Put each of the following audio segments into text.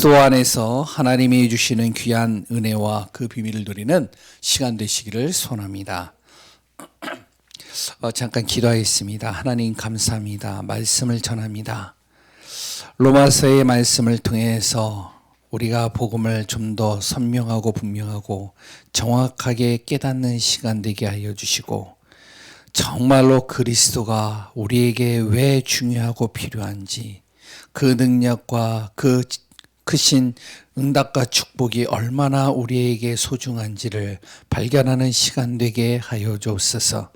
그리스도 안에서 하나님이 주시는 귀한 은혜와 그 비밀을 누리는 시간 되시기를 소원합니다. 잠깐 기도하겠습니다. 하나님 감사합니다. 말씀을 전합니다. 로마서의 말씀을 통해서 우리가 복음을 좀 더 선명하고 분명하고 정확하게 깨닫는 시간 되게 하여 주시고, 정말로 그리스도가 우리에게 왜 중요하고 필요한지, 그 능력과 그 크신 응답과 축복이 얼마나 우리에게 소중한지를 발견하는 시간 되게 하여 주옵소서.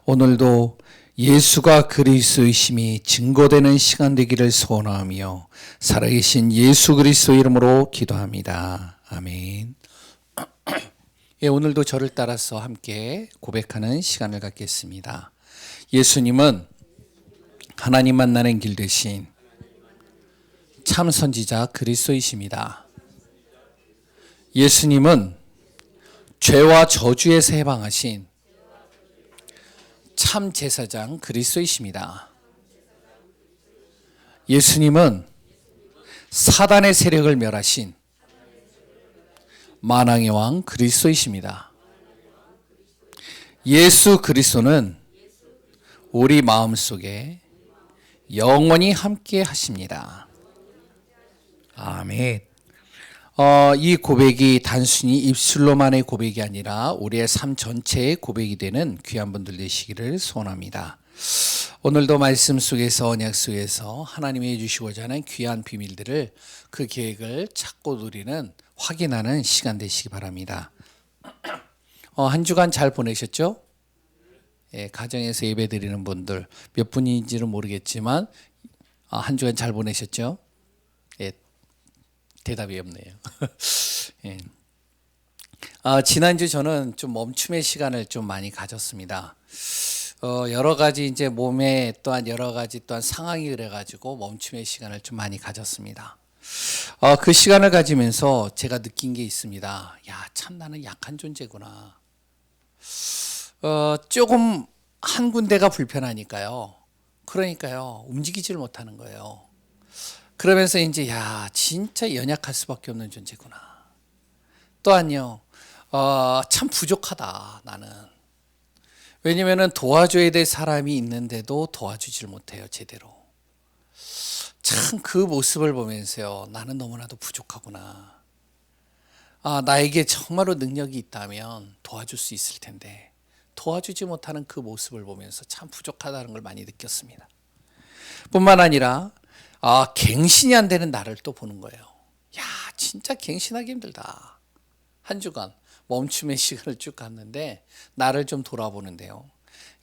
오늘도 예수가 그리스도이심이 증거되는 시간 되기를 소원하며 살아계신 예수 그리스도 이름으로 기도합니다. 아멘. 예, 오늘도 저를 따라서 함께 고백하는 시간을 갖겠습니다. 예수님은 하나님 만나는 길 대신 참 선지자 그리스도이십니다. 예수님은 죄와 저주에서 해방하신 참 제사장 그리스도이십니다. 예수님은 사단의 세력을 멸하신 만왕의 왕 그리스도이십니다. 예수 그리스도는 우리 마음속에 영원히 함께 하십니다. 아멘. 이 고백이 단순히 입술로만의 고백이 아니라 우리의 삶 전체의 고백이 되는 귀한 분들 되시기를 소원합니다. 오늘도 말씀 속에서 언약 속에서 하나님이 주시고자 하는 귀한 비밀들을, 그 계획을 찾고 누리는, 확인하는 시간 되시기 바랍니다. 한 주간 잘 보내셨죠? 예, 가정에서 예배 드리는 분들 몇 분인지는 모르겠지만 한 주간 잘 보내셨죠? 예, 대답이 없네요. 예. 지난주 저는 좀 멈춤의 시간을 좀 많이 가졌습니다. 여러 가지 이제 몸에 또한 여러 가지 또한 상황이 그래가지고 멈춤의 시간을 좀 많이 가졌습니다. 그 시간을 가지면서 제가 느낀 게 있습니다. 야, 참 나는 약한 존재구나. 조금 한 군데가 불편하니까요. 그러니까요, 움직이지를 못하는 거예요. 그러면서 이제 야, 진짜 연약할 수밖에 없는 존재구나. 또한요, 참 부족하다 나는. 왜냐면은 도와줘야 될 사람이 있는데도 도와주질 못해요, 제대로. 참 그 모습을 보면서요, 나는 너무나도 부족하구나. 나에게 정말로 능력이 있다면 도와줄 수 있을 텐데 도와주지 못하는 그 모습을 보면서 참 부족하다는 걸 많이 느꼈습니다. 뿐만 아니라 갱신이 안 되는 나를 또 보는 거예요. 야, 진짜 갱신하기 힘들다. 한 주간 멈춤의 시간을 쭉 갔는데 나를 좀 돌아보는데요.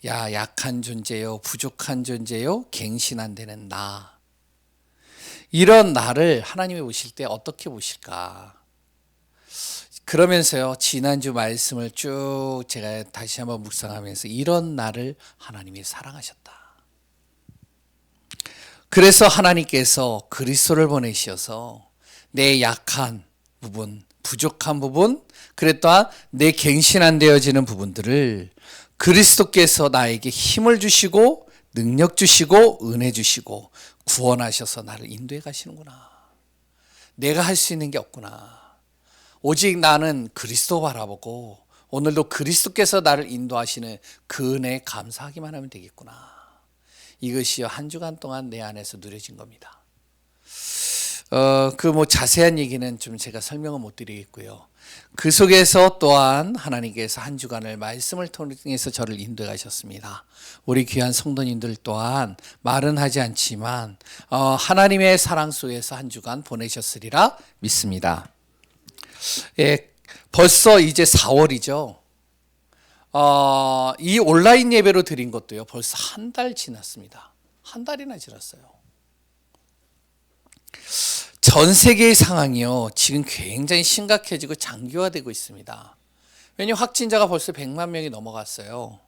야, 약한 존재요, 부족한 존재요, 갱신 안 되는 나. 이런 나를 하나님이 보실 때 어떻게 보실까? 그러면서요, 지난주 말씀을 쭉 제가 다시 한번 묵상하면서 이런 나를 하나님이 사랑하셨다. 그래서 하나님께서 그리스도를 보내셔서 내 약한 부분, 부족한 부분, 그래 또한 내 갱신 안 되어지는 부분들을 그리스도께서 나에게 힘을 주시고 능력 주시고 은혜 주시고 구원하셔서 나를 인도해 가시는구나. 내가 할 수 있는 게 없구나. 오직 나는 그리스도 바라보고 오늘도 그리스도께서 나를 인도하시는 그 은혜에 감사하기만 하면 되겠구나. 이것이 한 주간 동안 내 안에서 누려진 겁니다. 자세한 얘기는 좀 제가 설명을 못 드리겠고요. 그 속에서 또한 하나님께서 한 주간을 말씀을 통해서 저를 인도해 가셨습니다. 우리 귀한 성도님들 또한 말은 하지 않지만 하나님의 사랑 속에서 한 주간 보내셨으리라 믿습니다. 예, 벌써 이제 4월이죠. 이 온라인 예배로 드린 것도요, 벌써 한 달 지났습니다. 한 달이나 지났어요. 전 세계의 상황이요, 지금 굉장히 심각해지고 장기화되고 있습니다. 왜냐하면 확진자가 벌써 100만 명이 넘어갔어요.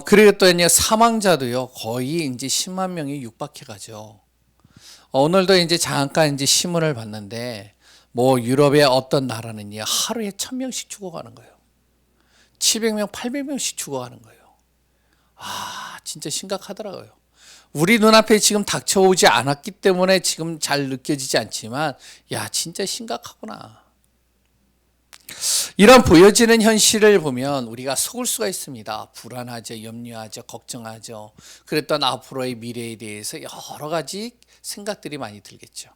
그리고 또 사망자도요, 거의 이제 10만 명이 육박해 가죠. 오늘도 이제 잠깐 이제 신문을 봤는데, 유럽의 어떤 나라는요, 하루에 1000명씩 죽어가는 거예요. 700명, 800명씩 죽어가는 거예요. 진짜 심각하더라고요. 우리 눈앞에 지금 닥쳐오지 않았기 때문에 지금 잘 느껴지지 않지만, 야, 진짜 심각하구나. 이런 보여지는 현실을 보면 우리가 속을 수가 있습니다. 불안하죠, 염려하죠, 걱정하죠. 그랬던 앞으로의 미래에 대해서 여러 가지 생각들이 많이 들겠죠.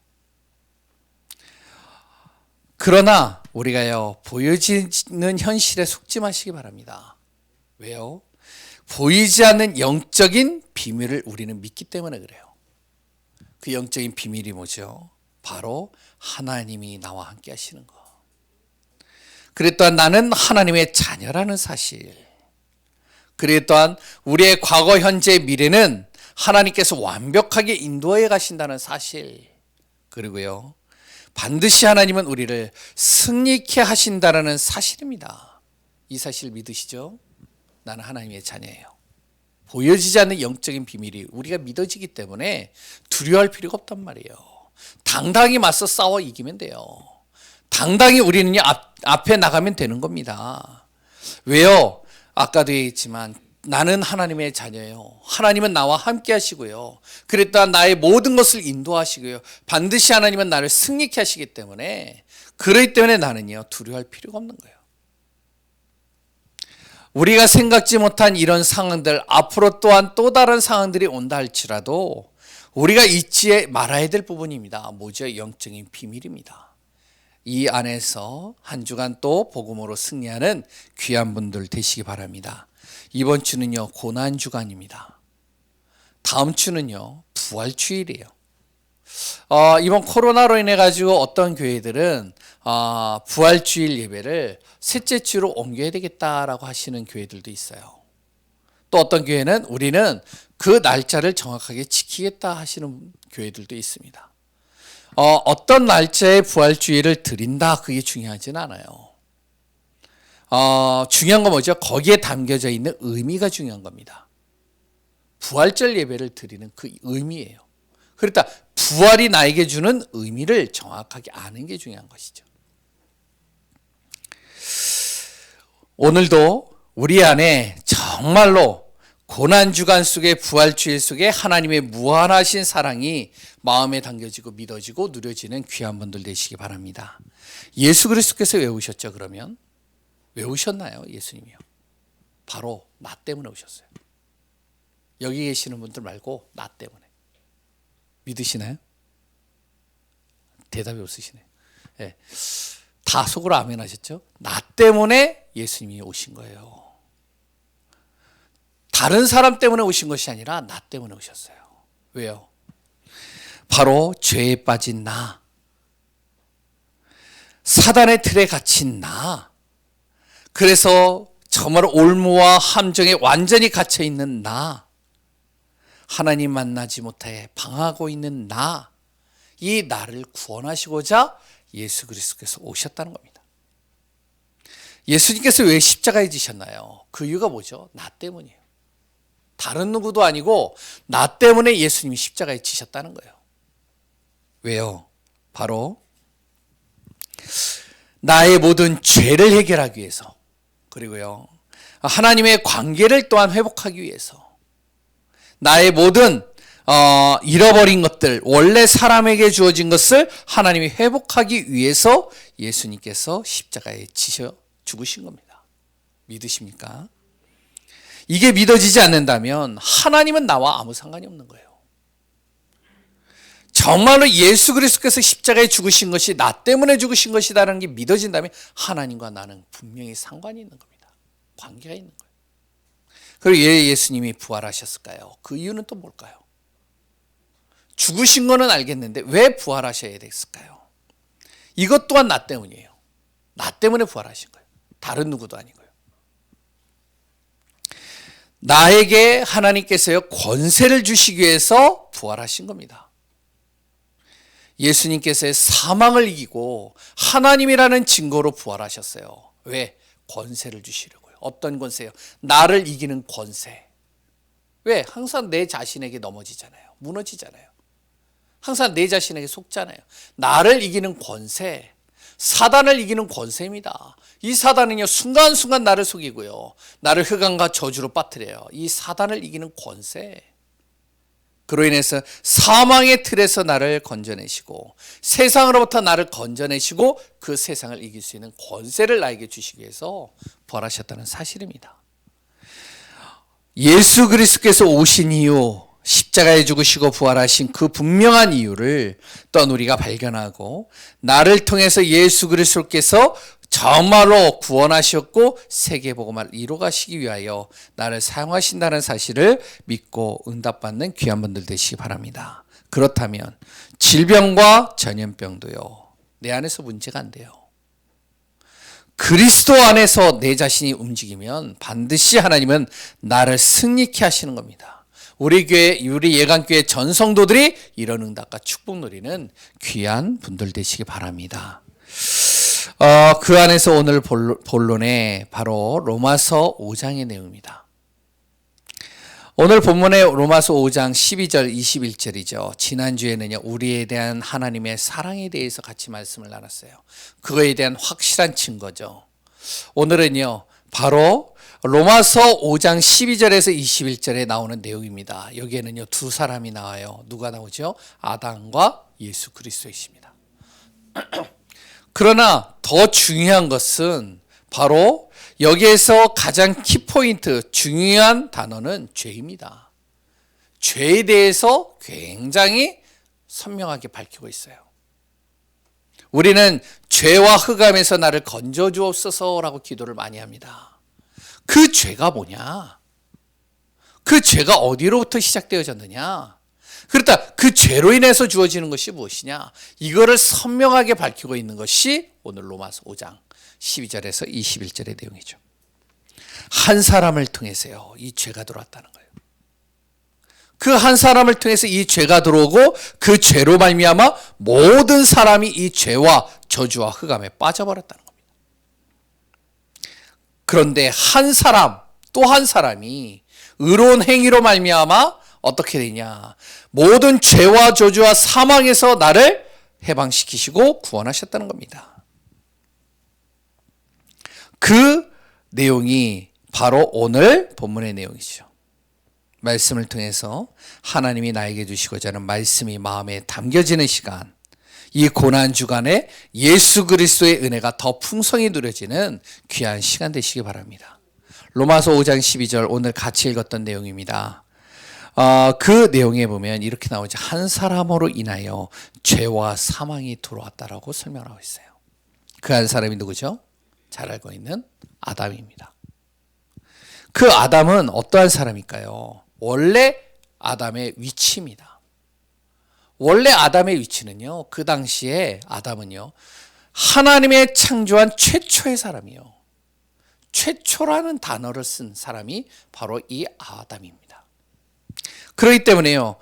그러나 우리가요, 보여지는 현실에 속지 마시기 바랍니다. 왜요? 보이지 않는 영적인 비밀을 우리는 믿기 때문에 그래요. 그 영적인 비밀이 뭐죠? 바로 하나님이 나와 함께 하시는 것. 그래 또한 나는 하나님의 자녀라는 사실. 그래 또한 우리의 과거, 현재, 미래는 하나님께서 완벽하게 인도해 가신다는 사실. 그리고요, 반드시 하나님은 우리를 승리케 하신다는 사실입니다. 이 사실 믿으시죠? 나는 하나님의 자녀예요. 보여지지 않는 영적인 비밀이 우리가 믿어지기 때문에 두려워할 필요가 없단 말이에요. 당당히 맞서 싸워 이기면 돼요. 당당히 우리는 앞에 나가면 되는 겁니다. 왜요? 아까도 얘기했지만 나는 하나님의 자녀예요. 하나님은 나와 함께 하시고요. 그랬다 나의 모든 것을 인도하시고요. 반드시 하나님은 나를 승리케 하시기 때문에, 그렇기 때문에 나는요, 두려워할 필요가 없는 거예요. 우리가 생각지 못한 이런 상황들, 앞으로 또한 또 다른 상황들이 온다 할지라도 우리가 잊지 말아야 될 부분입니다. 뭐죠? 영적인 비밀입니다. 이 안에서 한 주간 또 복음으로 승리하는 귀한 분들 되시기 바랍니다. 이번 주는요, 고난 주간입니다. 다음 주는요, 부활주일이에요. 이번 코로나로 인해 가지고 어떤 교회들은 부활주일 예배를 셋째 주로 옮겨야 되겠다라고 하시는 교회들도 있어요. 또 어떤 교회는 우리는 그 날짜를 정확하게 지키겠다 하시는 교회들도 있습니다. 어떤 날짜에 부활주일을 드린다, 그게 중요하진 않아요. 중요한 건 뭐죠? 거기에 담겨져 있는 의미가 중요한 겁니다. 부활절 예배를 드리는 그 의미예요. 그러니까 부활이 나에게 주는 의미를 정확하게 아는 게 중요한 것이죠. 오늘도 우리 안에 정말로 고난주간 속에, 부활주일 속에 하나님의 무한하신 사랑이 마음에 담겨지고 믿어지고 누려지는 귀한 분들 되시기 바랍니다. 예수 그리스도께서 왜 오셨죠? 그러면 왜 오셨나요? 예수님이요. 바로 나 때문에 오셨어요. 여기 계시는 분들 말고 나 때문에. 믿으시나요? 대답이 없으시네요. 네. 다 속으로 아멘 하셨죠? 나 때문에 예수님이 오신 거예요. 다른 사람 때문에 오신 것이 아니라 나 때문에 오셨어요. 왜요? 바로 죄에 빠진 나, 사단의 틀에 갇힌 나, 그래서 정말 올무와 함정에 완전히 갇혀 있는 나, 하나님 만나지 못해 방황하고 있는 나, 이 나를 구원하시고자 예수 그리스도께서 오셨다는 겁니다. 예수님께서 왜 십자가에 지셨나요? 그 이유가 뭐죠? 나 때문이에요. 다른 누구도 아니고 나 때문에 예수님이 십자가에 지셨다는 거예요. 왜요? 바로 나의 모든 죄를 해결하기 위해서, 그리고요, 하나님의 관계를 또한 회복하기 위해서, 나의 모든 잃어버린 것들, 원래 사람에게 주어진 것을 하나님이 회복하기 위해서 예수님께서 십자가에 지셔 죽으신 겁니다. 믿으십니까? 이게 믿어지지 않는다면 하나님은 나와 아무 상관이 없는 거예요. 정말로 예수 그리스도께서 십자가에 죽으신 것이 나 때문에 죽으신 것이다라는 게 믿어진다면 하나님과 나는 분명히 상관이 있는 겁니다. 관계가 있는 거예요. 그리고 왜 예수님이 부활하셨을까요? 그 이유는 또 뭘까요? 죽으신 거는 알겠는데 왜 부활하셔야 됐을까요? 이것 또한 나 때문이에요. 나 때문에 부활하신 거예요. 다른 누구도 아니고요. 나에게 하나님께서요, 권세를 주시기 위해서 부활하신 겁니다. 예수님께서의 사망을 이기고 하나님이라는 증거로 부활하셨어요. 왜? 권세를 주시려고요. 어떤 권세요? 나를 이기는 권세. 왜? 항상 내 자신에게 넘어지잖아요. 무너지잖아요. 항상 내 자신에게 속잖아요. 나를 이기는 권세, 사단을 이기는 권세입니다. 이 사단은요, 순간순간 나를 속이고요, 나를 흑암과 저주로 빠뜨려요. 이 사단을 이기는 권세, 그로 인해서 사망의 틀에서 나를 건져내시고 세상으로부터 나를 건져내시고 그 세상을 이길 수 있는 권세를 나에게 주시기 위해서 부활하셨다는 사실입니다. 예수 그리스도께서 오신 이유, 십자가에 죽으시고 부활하신 그 분명한 이유를 또한 우리가 발견하고, 나를 통해서 예수 그리스도께서 정말로 구원하셨고 세계복음을 이루가시기 위하여 나를 사용하신다는 사실을 믿고 응답받는 귀한 분들 되시기 바랍니다. 그렇다면 질병과 전염병도요, 내 안에서 문제가 안 돼요. 그리스도 안에서 내 자신이 움직이면 반드시 하나님은 나를 승리케 하시는 겁니다. 우리 교회, 우리 예강교회 전성도들이 이런 응답과 축복 누리는 귀한 분들 되시기 바랍니다. 그 안에서 오늘 본론에 바로 로마서 5장의 내용입니다. 오늘 본문의 로마서 5장 12절 21절이죠. 지난주에는요, 우리에 대한 하나님의 사랑에 대해서 같이 말씀을 나눴어요. 그거에 대한 확실한 증거죠. 오늘은요, 바로 로마서 5장 12절에서 21절에 나오는 내용입니다. 여기에는요, 두 사람이 나와요. 누가 나오죠? 아담과 예수 그리스도이십니다. 그러나 더 중요한 것은 바로 여기에서 가장 키포인트, 중요한 단어는 죄입니다. 죄에 대해서 굉장히 선명하게 밝히고 있어요. 우리는 죄와 흑암에서 나를 건져 주옵소서라고 기도를 많이 합니다. 그 죄가 뭐냐? 그 죄가 어디로부터 시작되어졌느냐? 그렇다, 그 죄로 인해서 주어지는 것이 무엇이냐? 이거를 선명하게 밝히고 있는 것이 오늘 로마서 5장 12절에서 21절의 내용이죠. 한 사람을 통해서요, 이 죄가 들어왔다는 거예요. 그 한 사람을 통해서 이 죄가 들어오고 그 죄로 말미암아 모든 사람이 이 죄와 저주와 흑암에 빠져버렸다는 겁니다. 그런데 한 사람, 또 한 사람이 의로운 행위로 말미암아 어떻게 되냐? 모든 죄와 저주와 사망에서 나를 해방시키시고 구원하셨다는 겁니다. 그 내용이 바로 오늘 본문의 내용이죠. 말씀을 통해서 하나님이 나에게 주시고자 하는 말씀이 마음에 담겨지는 시간, 이 고난 주간에 예수 그리스도의 은혜가 더 풍성히 누려지는 귀한 시간 되시기 바랍니다. 로마서 5장 12절 오늘 같이 읽었던 내용입니다. 그 내용에 보면 이렇게 나오죠. 한 사람으로 인하여 죄와 사망이 들어왔다라고 설명하고 있어요. 그 한 사람이 누구죠? 잘 알고 있는 아담입니다. 그 아담은 어떠한 사람일까요? 원래 아담의 위치입니다. 원래 아담의 위치는요, 그 당시에 아담은요, 하나님의 창조한 최초의 사람이요. 최초라는 단어를 쓴 사람이 바로 이 아담입니다. 그렇기 때문에요,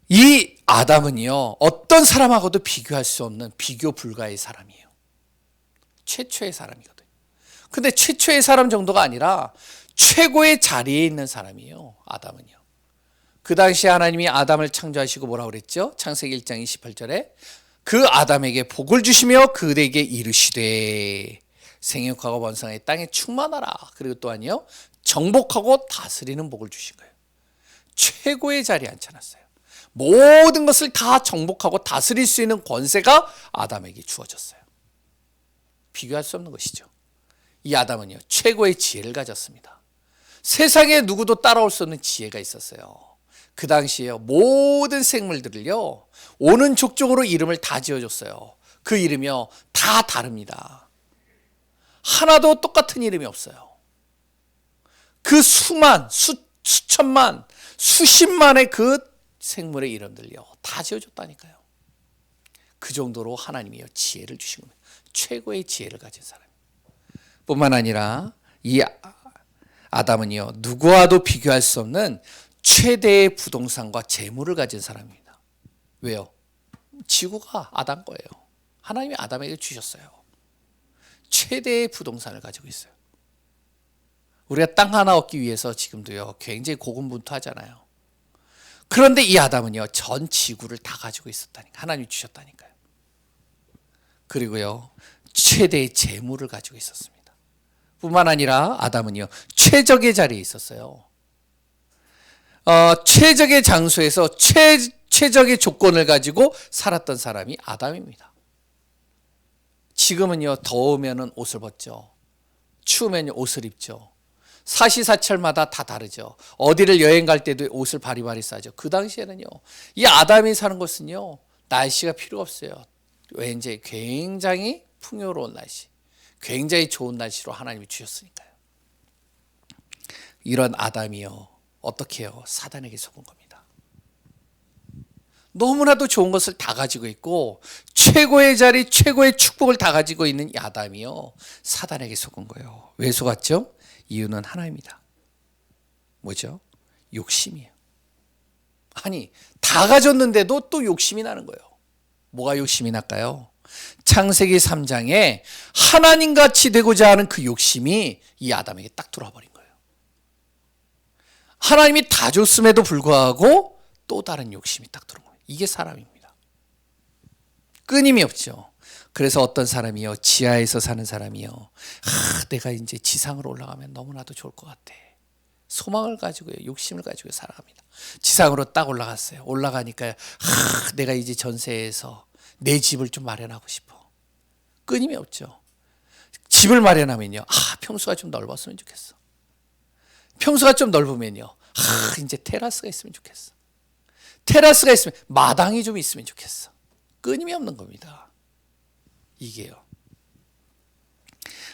이 아담은요, 어떤 사람하고도 비교할 수 없는 비교 불가의 사람이에요. 최초의 사람이거든요. 근데 최초의 사람 정도가 아니라 최고의 자리에 있는 사람이에요, 아담은요. 그 당시에 하나님이 아담을 창조하시고 뭐라고 그랬죠? 창세기 1장 28절에 그 아담에게 복을 주시며 그에게 이르시되 생육하고 번성하여 땅에 충만하라. 그리고 또한요, 정복하고 다스리는 복을 주신 거예요. 최고의 자리에 앉혀놨어요. 모든 것을 다 정복하고 다스릴 수 있는 권세가 아담에게 주어졌어요. 비교할 수 없는 것이죠. 이 아담은요, 최고의 지혜를 가졌습니다. 세상에 누구도 따라올 수 없는 지혜가 있었어요. 그 당시에요, 모든 생물들을요, 오는 족족으로 이름을 다 지어줬어요. 그 이름이요, 다 다릅니다. 하나도 똑같은 이름이 없어요. 그 수만, 수천만, 수십만의 그 생물의 이름들요, 다 지어줬다니까요. 그 정도로 하나님이요, 지혜를 주신 겁니다. 최고의 지혜를 가진 사람. 뿐만 아니라 이 아담은요, 누구와도 비교할 수 없는 최대의 부동산과 재물을 가진 사람입니다. 왜요? 지구가 아담 거예요. 하나님이 아담에게 주셨어요. 최대의 부동산을 가지고 있어요. 우리가 땅 하나 얻기 위해서 지금도요, 굉장히 고군분투하잖아요. 그런데 이 아담은요, 전 지구를 다 가지고 있었다니까. 하나님이 주셨다니까요. 그리고요, 최대의 재물을 가지고 있었습니다. 뿐만 아니라 아담은요, 최적의 자리에 있었어요. 최적의 장소에서 최적의 조건을 가지고 살았던 사람이 아담입니다. 지금은요, 더우면 옷을 벗죠. 추우면 옷을 입죠. 사시사철마다 다 다르죠. 어디를 여행 갈 때도 옷을 바리바리 싸죠. 그 당시에는요, 이 아담이 사는 곳은요, 날씨가 필요 없어요. 왠지 굉장히 풍요로운 날씨, 굉장히 좋은 날씨로 하나님이 주셨으니까요. 이런 아담이요, 어떻게 해요? 사단에게 속은 겁니다. 너무나도 좋은 것을 다 가지고 있고 최고의 자리, 최고의 축복을 다 가지고 있는 이 아담이요, 사단에게 속은 거예요. 왜 속았죠? 이유는 하나입니다. 뭐죠? 욕심이에요. 아니, 다 가졌는데도 또 욕심이 나는 거예요. 뭐가 욕심이 날까요? 창세기 3장에 하나님같이 되고자 하는 그 욕심이 이 아담에게 딱 들어와버린 거예요. 하나님이 다 줬음에도 불구하고 또 다른 욕심이 딱 들어온 거예요. 이게 사람입니다. 끊임이 없죠. 그래서 어떤 사람이요, 지하에서 사는 사람이요, 내가 이제 지상으로 올라가면 너무나도 좋을 것 같아. 소망을 가지고요, 욕심을 가지고 살아갑니다. 지상으로 딱 올라갔어요. 올라가니까 내가 이제 전세에서 내 집을 좀 마련하고 싶어. 끊임이 없죠. 집을 마련하면요, 평수가 좀 넓었으면 좋겠어. 평수가 좀 넓으면요, 이제 테라스가 있으면 좋겠어. 테라스가 있으면 마당이 좀 있으면 좋겠어. 끊임이 없는 겁니다. 이게요,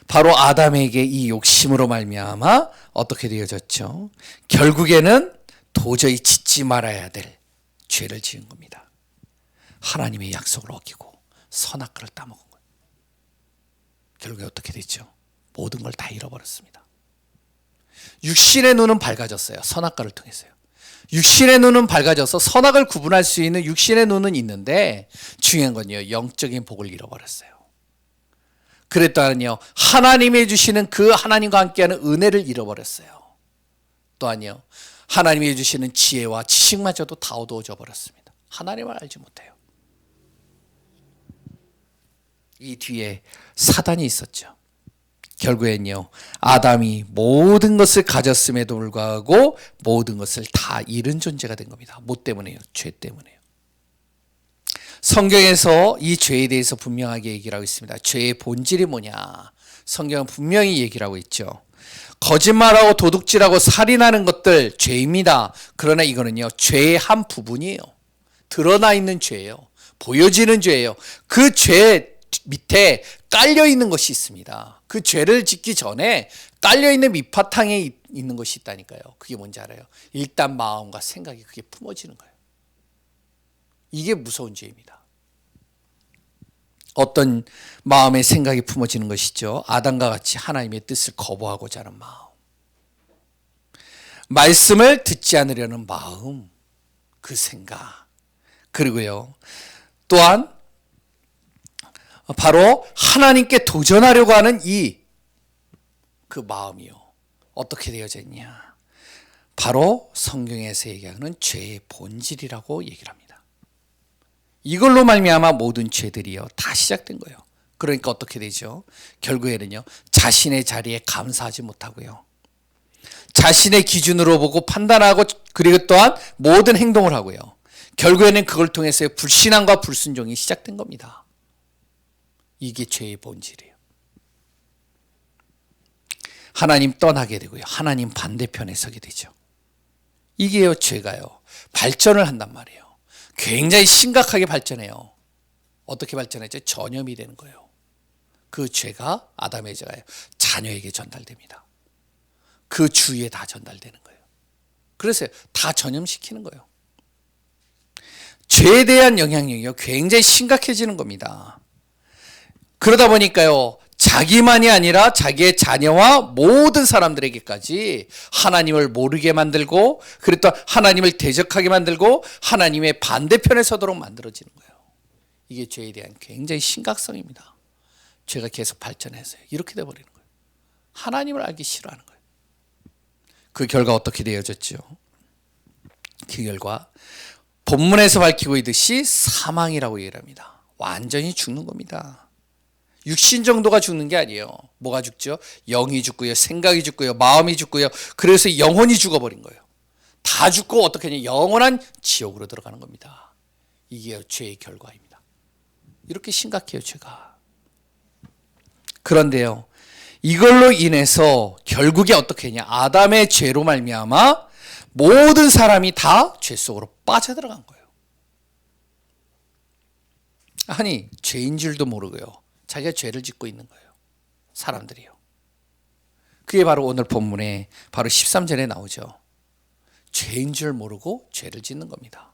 바로 아담에게 이 욕심으로 말미암아 어떻게 되어졌죠? 결국에는 도저히 짓지 말아야 될 죄를 지은 겁니다. 하나님의 약속을 어기고 선악과를 따먹은 거예요. 결국에 어떻게 됐죠? 모든 걸 다 잃어버렸습니다. 육신의 눈은 밝아졌어요. 선악과를 통해서요. 육신의 눈은 밝아져서 선악을 구분할 수 있는 육신의 눈은 있는데, 중요한 건요, 영적인 복을 잃어버렸어요. 그랬더니요, 하나님이 주시는 그 하나님과 함께하는 은혜를 잃어버렸어요. 또한요, 하나님이 주시는 지혜와 지식마저도 다 어두워져 버렸습니다. 하나님을 알지 못해요. 이 뒤에 사단이 있었죠. 결국엔요, 아담이 모든 것을 가졌음에도 불구하고 모든 것을 다 잃은 존재가 된 겁니다. 뭐 때문에요? 죄 때문에요. 성경에서 이 죄에 대해서 분명하게 얘기를 하고 있습니다. 죄의 본질이 뭐냐? 성경은 분명히 얘기를 하고 있죠. 거짓말하고 도둑질하고 살인하는 것들 죄입니다. 그러나 이거는요, 죄의 한 부분이에요. 드러나 있는 죄예요. 보여지는 죄예요. 그 죄 밑에 깔려 있는 것이 있습니다. 그 죄를 짓기 전에 깔려 있는 밑바탕에 있는 것이 있다니까요. 그게 뭔지 알아요? 일단 마음과 생각이 그게 품어지는 거예요. 이게 무서운 죄입니다. 어떤 마음의 생각이 품어지는 것이죠. 아담과 같이 하나님의 뜻을 거부하고자 하는 마음, 말씀을 듣지 않으려는 마음, 그 생각, 그리고요, 또한 바로 하나님께 도전하려고 하는 그 마음이요, 어떻게 되어져 있냐? 바로 성경에서 얘기하는 죄의 본질이라고 얘기를 합니다. 이걸로 말미암아 모든 죄들이요 다 시작된 거예요. 그러니까 어떻게 되죠? 결국에는요, 자신의 자리에 감사하지 못하고요, 자신의 기준으로 보고 판단하고, 그리고 또한 모든 행동을 하고요, 결국에는 그걸 통해서 불신앙과 불순종이 시작된 겁니다. 이게 죄의 본질이에요. 하나님 떠나게 되고요, 하나님 반대편에 서게 되죠. 이게요, 죄가요 발전을 한단 말이에요. 굉장히 심각하게 발전해요. 어떻게 발전했죠? 전염이 되는 거예요. 그 죄가, 아담의 죄가요, 자녀에게 전달됩니다. 그 주위에 다 전달되는 거예요. 그래서 다 전염시키는 거예요. 죄에 대한 영향력이요 굉장히 심각해지는 겁니다. 그러다 보니까요, 자기만이 아니라 자기의 자녀와 모든 사람들에게까지 하나님을 모르게 만들고, 그리고 또 하나님을 대적하게 만들고 하나님의 반대편에 서도록 만들어지는 거예요. 이게 죄에 대한 굉장히 심각성입니다. 죄가 계속 발전해서 이렇게 돼버리는 거예요. 하나님을 알기 싫어하는 거예요. 그 결과 어떻게 되어졌죠? 그 결과 본문에서 밝히고 있듯이 사망이라고 얘기를 합니다. 완전히 죽는 겁니다. 육신 정도가 죽는 게 아니에요. 뭐가 죽죠? 영이 죽고요, 생각이 죽고요, 마음이 죽고요, 그래서 영혼이 죽어버린 거예요. 다 죽고 어떻게 하냐? 영원한 지옥으로 들어가는 겁니다. 이게 죄의 결과입니다. 이렇게 심각해요, 죄가. 그런데요, 이걸로 인해서 결국에 어떻게 했냐? 아담의 죄로 말미암아 모든 사람이 다 죄 속으로 빠져들어간 거예요. 아니, 죄인 줄도 모르고요, 자기가 죄를 짓고 있는 거예요, 사람들이요. 그게 바로 오늘 본문에 바로 13절에 나오죠. 죄인 줄 모르고 죄를 짓는 겁니다.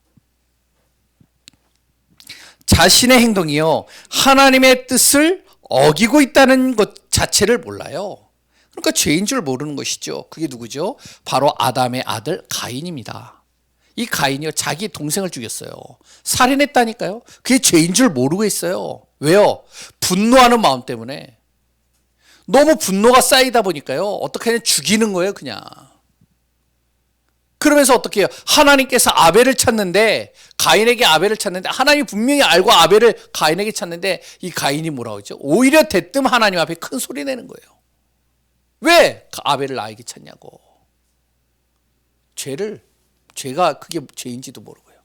자신의 행동이요, 하나님의 뜻을 어기고 있다는 것 자체를 몰라요. 그러니까 죄인 줄 모르는 것이죠. 그게 누구죠? 바로 아담의 아들 가인입니다. 이 가인이요, 자기 동생을 죽였어요. 살인했다니까요. 그게 죄인 줄 모르고 있어요. 왜요? 분노하는 마음 때문에. 너무 분노가 쌓이다 보니까요, 어떻게 하냐? 죽이는 거예요, 그냥. 그러면서 어떻게 해요? 하나님께서 아벨을 찾는데, 가인에게 아벨을 찾는데, 하나님이 분명히 알고 아벨을 가인에게 찾는데, 이 가인이 뭐라고 했죠? 오히려 대뜸 하나님 앞에 큰 소리 내는 거예요. 왜 아벨을 나에게 찾냐고. 죄가 그게 죄인지도 모르고요.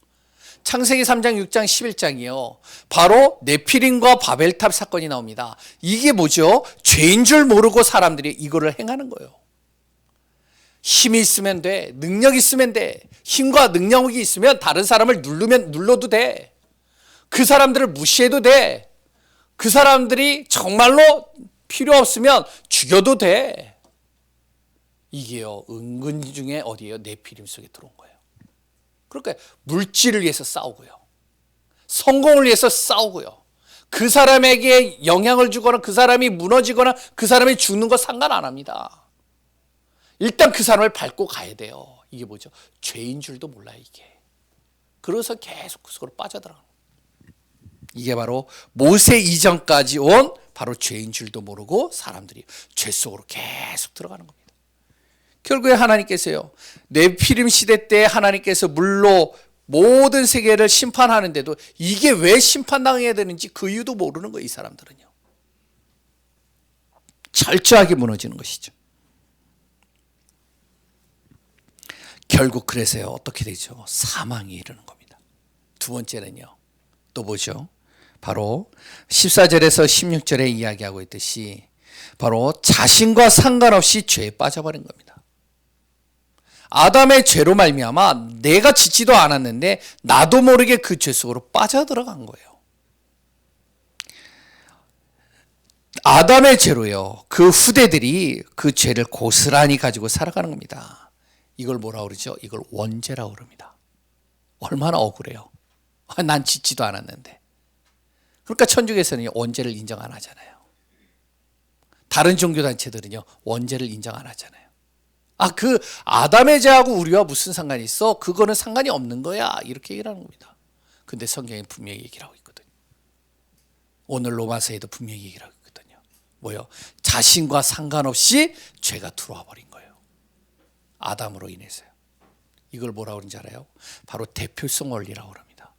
창세기 3장, 6장, 11장이요. 바로 네피림과 바벨탑 사건이 나옵니다. 이게 뭐죠? 죄인 줄 모르고 사람들이 이거를 행하는 거예요. 힘이 있으면 돼. 능력이 있으면 돼. 힘과 능력이 있으면 다른 사람을 눌러도 돼. 그 사람들을 무시해도 돼. 그 사람들이 정말로 필요 없으면 죽여도 돼. 이게요, 은근 중에 어디에요? 네피림 속에 들어온 거예요. 그러니까 물질을 위해서 싸우고요, 성공을 위해서 싸우고요, 그 사람에게 영향을 주거나 그 사람이 무너지거나 그 사람이 죽는 거 상관 안 합니다. 일단 그 사람을 밟고 가야 돼요. 이게 뭐죠? 죄인 줄도 몰라요, 이게. 그래서 계속 그 속으로 빠져들어가는 거예요. 이게 바로 모세 이전까지 온 바로 죄인 줄도 모르고 사람들이 죄 속으로 계속 들어가는 겁니다. 결국에 하나님께서요, 네피림 시대 때 하나님께서 물로 모든 세계를 심판하는데도 이게 왜 심판당해야 되는지 그 이유도 모르는 거예요, 이 사람들은요. 철저하게 무너지는 것이죠. 결국 그래서요, 어떻게 되죠? 사망이 이르는 겁니다. 두 번째는요, 또 뭐죠? 바로 14절에서 16절에 이야기하고 있듯이 바로 자신과 상관없이 죄에 빠져버린 겁니다. 아담의 죄로 말미암아 내가 짓지도 않았는데 나도 모르게 그 죄 속으로 빠져들어간 거예요. 아담의 죄로요, 그 후대들이 그 죄를 고스란히 가지고 살아가는 겁니다. 이걸 뭐라고 그러죠? 이걸 원죄라고 그럽니다. 얼마나 억울해요. 난 짓지도 않았는데. 그러니까 천주교에서는 원죄를 인정 안 하잖아요. 다른 종교단체들은요, 원죄를 인정 안 하잖아요. 그 아담의 죄하고 우리와 무슨 상관이 있어? 그거는 상관이 없는 거야. 이렇게 얘기를 하는 겁니다. 근데 성경에 분명히 얘기를 하고 있거든요. 오늘 로마서에도 분명히 얘기를 하고 있거든요. 뭐요? 자신과 상관없이 죄가 들어와 버린 거예요. 아담으로 인해서요. 이걸 뭐라고 그러는지 알아요? 바로 대표성 원리라고 합니다.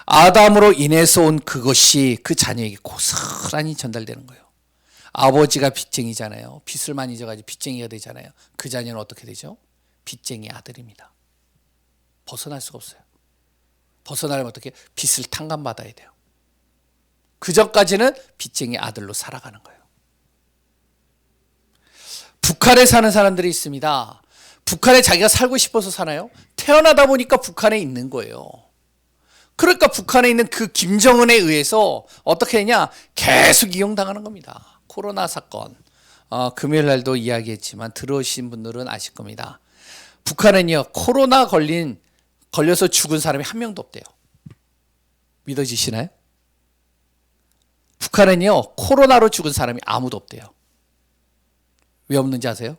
아담으로 인해서 온 그것이 그 자녀에게 고스란히 전달되는 거예요. 아버지가 빚쟁이잖아요. 빚을 많이 져가지고 빚쟁이가 되잖아요. 그 자녀는 어떻게 되죠? 빚쟁이 아들입니다. 벗어날 수가 없어요. 벗어나려면 어떻게? 빚을 탕감받아야 돼요. 그 전까지는 빚쟁이 아들로 살아가는 거예요. 북한에 사는 사람들이 있습니다. 북한에 자기가 살고 싶어서 사나요? 태어나다 보니까 북한에 있는 거예요. 그러니까 북한에 있는 그 김정은에 의해서 어떻게 했냐? 계속 이용당하는 겁니다. 코로나 사건, 금요일 날도 이야기했지만 들어오신 분들은 아실 겁니다. 북한은요, 코로나 걸려서 죽은 사람이 한 명도 없대요. 믿어지시나요? 북한은요, 코로나로 죽은 사람이 아무도 없대요. 왜 없는지 아세요?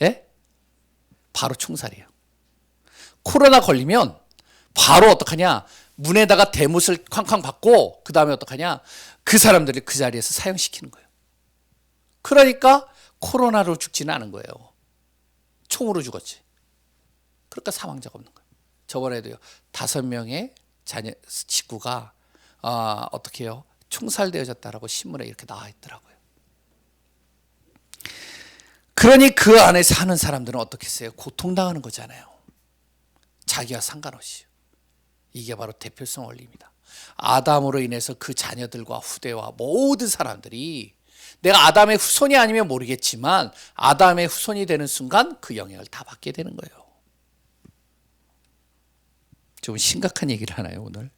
예? 바로 총살이에요. 코로나 걸리면 바로 어떡하냐? 문에다가 대못을 쾅쾅 받고 그 다음에 어떡하냐? 그 사람들을 그 자리에서 사형시키는 거예요. 그러니까 코로나로 죽지는 않은 거예요. 총으로 죽었지. 그러니까 사망자가 없는 거예요. 저번에도요, 5명의 자녀 식구가 어떻게 해요? 총살되어졌다라고 신문에 이렇게 나와 있더라고요. 그러니 그 안에 사는 사람들은 어떻겠어요? 고통당하는 거잖아요. 자기와 상관없이. 이게 바로 대표성 원리입니다. 아담으로 인해서 그 자녀들과 후대와 모든 사람들이, 내가 아담의 후손이 아니면 모르겠지만 아담의 후손이 되는 순간 그 영향을 다 받게 되는 거예요. 좀 심각한 얘기를 하나요 오늘?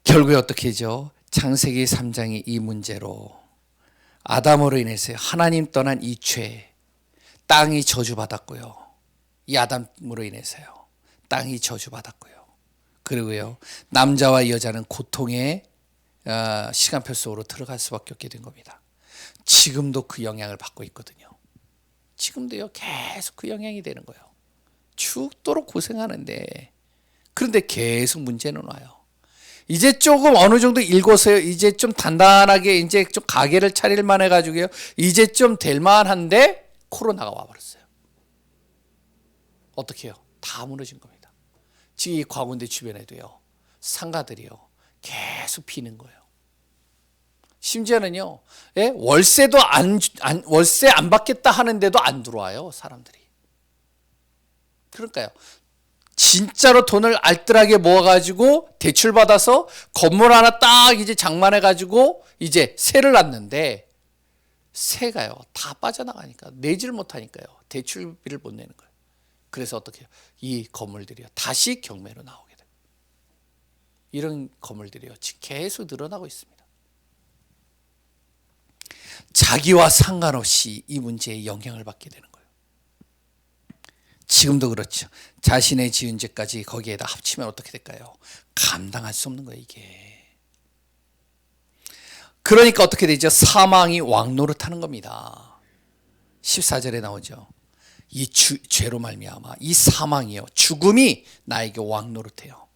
결국에 어떻게 하죠? 창세기 3장이 이 문제로 아담으로 인해서 하나님 떠난 이 죄, 땅이 저주받았고요. 이 아담으로 인해서요. 땅이 저주받았고요. 그리고요, 남자와 여자는 고통의 시간표 속으로 들어갈 수밖에 없게 된 겁니다. 지금도 그 영향을 받고 있거든요. 지금도요, 계속 그 영향이 되는 거예요. 죽도록 고생하는데, 그런데 계속 문제는 와요. 이제 조금 어느 정도 읽어서요, 이제 좀 단단하게 이제 좀 가게를 차릴만 해가지고요, 이제 좀 될만한데 코로나가 와버렸어요. 어떻게 해요? 다 무너진 겁니다. 지금 이 광운대 주변에도요, 상가들이요, 계속 비는 거예요. 심지어는요, 예? 월세도 월세 안 받겠다 하는데도 안 들어와요, 사람들이. 그러니까요, 진짜로 돈을 알뜰하게 모아가지고 대출 받아서 건물 하나 딱 이제 장만해가지고 이제 세를 놨는데, 세가요 다 빠져나가니까, 내지를 못하니까요, 대출비를 못 내는 거예요. 그래서 어떻게 해요? 이 건물들이요, 다시 경매로 나오게 돼요. 이런 건물들이요, 지금 계속 늘어나고 있습니다. 자기와 상관없이 이 문제에 영향을 받게 되는 거예요. 지금도 그렇죠. 자신의 지은 죄까지 거기에다 합치면 어떻게 될까요? 감당할 수 없는 거예요, 이게. 그러니까 어떻게 되죠? 사망이 왕노릇하는 겁니다. 14절에 나오죠. 이 죄로 말미암아 이 사망이요, 죽음이 나에게 왕노릇해요.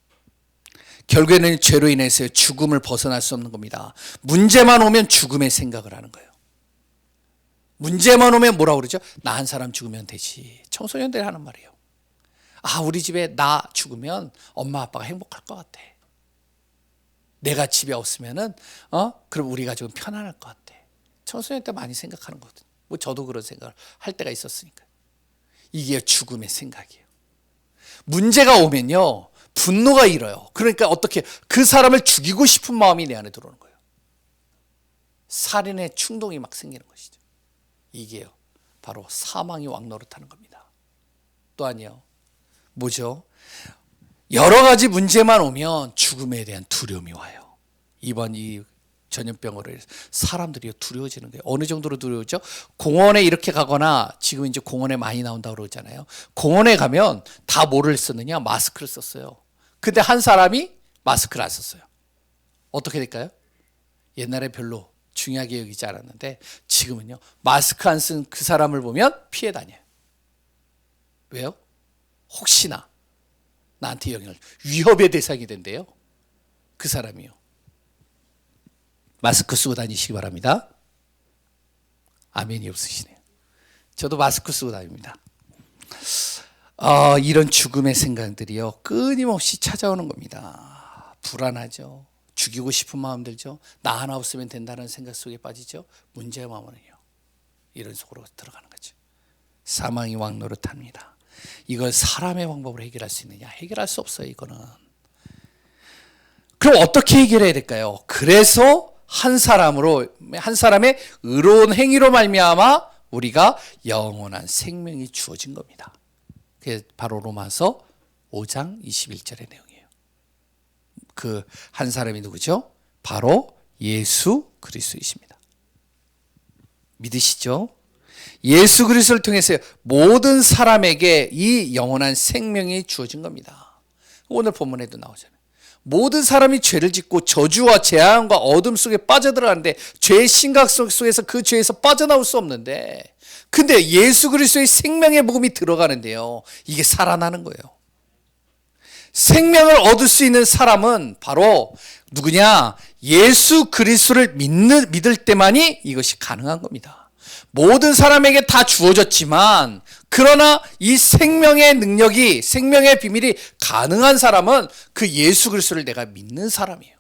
결국에는 죄로 인해서 죽음을 벗어날 수 없는 겁니다. 문제만 오면 죽음의 생각을 하는 거예요. 문제만 오면 뭐라고 그러죠? 나 한 사람 죽으면 되지. 청소년들이 하는 말이에요. 아, 우리 집에 나 죽으면 엄마 아빠가 행복할 것 같아. 내가 집에 없으면은 그럼 우리 가족은 편안할 것 같아. 청소년 때 많이 생각하는 거거든요. 뭐 저도 그런 생각을 할 때가 있었으니까. 이게 죽음의 생각이에요. 문제가 오면요, 분노가 일어요. 그러니까 어떻게 그 사람을 죽이고 싶은 마음이 내 안에 들어오는 거예요. 살인의 충동이 막 생기는 것이죠. 이게요, 바로 사망이 왕노릇하는 겁니다. 또한요, 뭐죠? 여러 가지 문제만 오면 죽음에 대한 두려움이 와요. 이번 이 전염병으로 해서 사람들이 두려워지는 거예요. 어느 정도로 두려워죠? 공원에 이렇게 가거나, 지금 이제 공원에 많이 나온다고 그러잖아요. 공원에 가면 다 뭐를 썼느냐? 마스크를 썼어요. 근데 한 사람이 마스크를 안 썼어요. 어떻게 될까요? 옛날에 별로 중요하게 여기지 않았는데 지금은요, 마스크 안 쓴 그 사람을 보면 피해 다녀요. 왜요? 혹시나 나한테 영향을, 위협의 대상이 된대요. 그 사람이요. 마스크 쓰고 다니시기 바랍니다. 아멘이 없으시네요. 저도 마스크 쓰고 다닙니다. 이런 죽음의 생각들이요, 끊임없이 찾아오는 겁니다. 불안하죠. 죽이고 싶은 마음 들죠. 나 하나 없으면 된다는 생각 속에 빠지죠. 문제가 오면요, 이런 속으로 들어가는 거죠. 사망이 왕노릇합니다. 이걸 사람의 방법으로 해결할 수 있느냐? 해결할 수 없어요, 이거는. 그럼 어떻게 해결해야 될까요? 그래서 한 사람의 의로운 행위로 말미암아 우리가 영원한 생명이 주어진 겁니다. 그게 바로 로마서 5장 21절의 내용이에요. 그 한 사람이 누구죠? 바로 예수 그리스도이십니다. 믿으시죠? 예수 그리스도를 통해서 모든 사람에게 이 영원한 생명이 주어진 겁니다. 오늘 본문에도 나오잖아요. 모든 사람이 죄를 짓고 저주와 재앙과 어둠 속에 빠져들어가는데, 죄의 심각 속에서 그 죄에서 빠져나올 수 없는데, 근데 예수 그리스도의 생명의 복음이 들어가는데요, 이게 살아나는 거예요. 생명을 얻을 수 있는 사람은 바로 누구냐? 예수 그리스도를 믿을 때만이 이것이 가능한 겁니다. 모든 사람에게 다 주어졌지만, 그러나 이 생명의 능력이, 생명의 비밀이 가능한 사람은 그 예수 그리스도를 내가 믿는 사람이에요.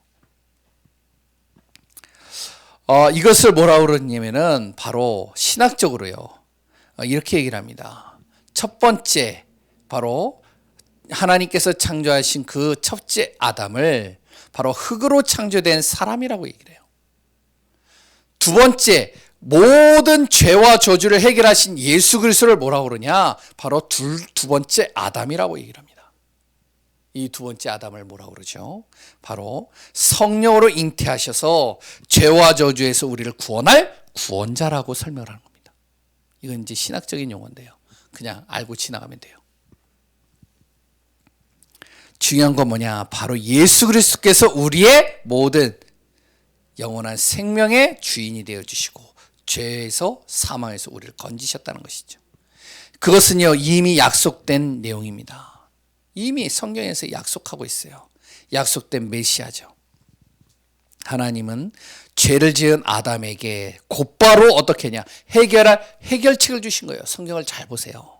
이것을 뭐라고 그러냐면은 바로 신학적으로요, 이렇게 얘기를 합니다. 첫 번째, 바로 하나님께서 창조하신 그 첫째 아담을 바로 흙으로 창조된 사람이라고 얘기를 해요. 두 번째, 모든 죄와 저주를 해결하신 예수 그리스도를 뭐라고 그러냐? 바로 두 번째 아담이라고 얘기를 합니다. 이 두 번째 아담을 뭐라고 그러죠? 바로 성령으로 잉태하셔서 죄와 저주에서 우리를 구원할 구원자라고 설명을 하는 겁니다. 이건 이제 신학적인 용어인데요. 그냥 알고 지나가면 돼요. 중요한 건 뭐냐? 바로 예수 그리스도께서 우리의 모든 영원한 생명의 주인이 되어주시고 죄에서 사망에서 우리를 건지셨다는 것이죠. 그것은요, 이미 약속된 내용입니다. 이미 성경에서 약속하고 있어요. 약속된 메시아죠. 하나님은 죄를 지은 아담에게 곧바로 어떻게 했냐? 해결할 해결책을 주신 거예요. 성경을 잘 보세요.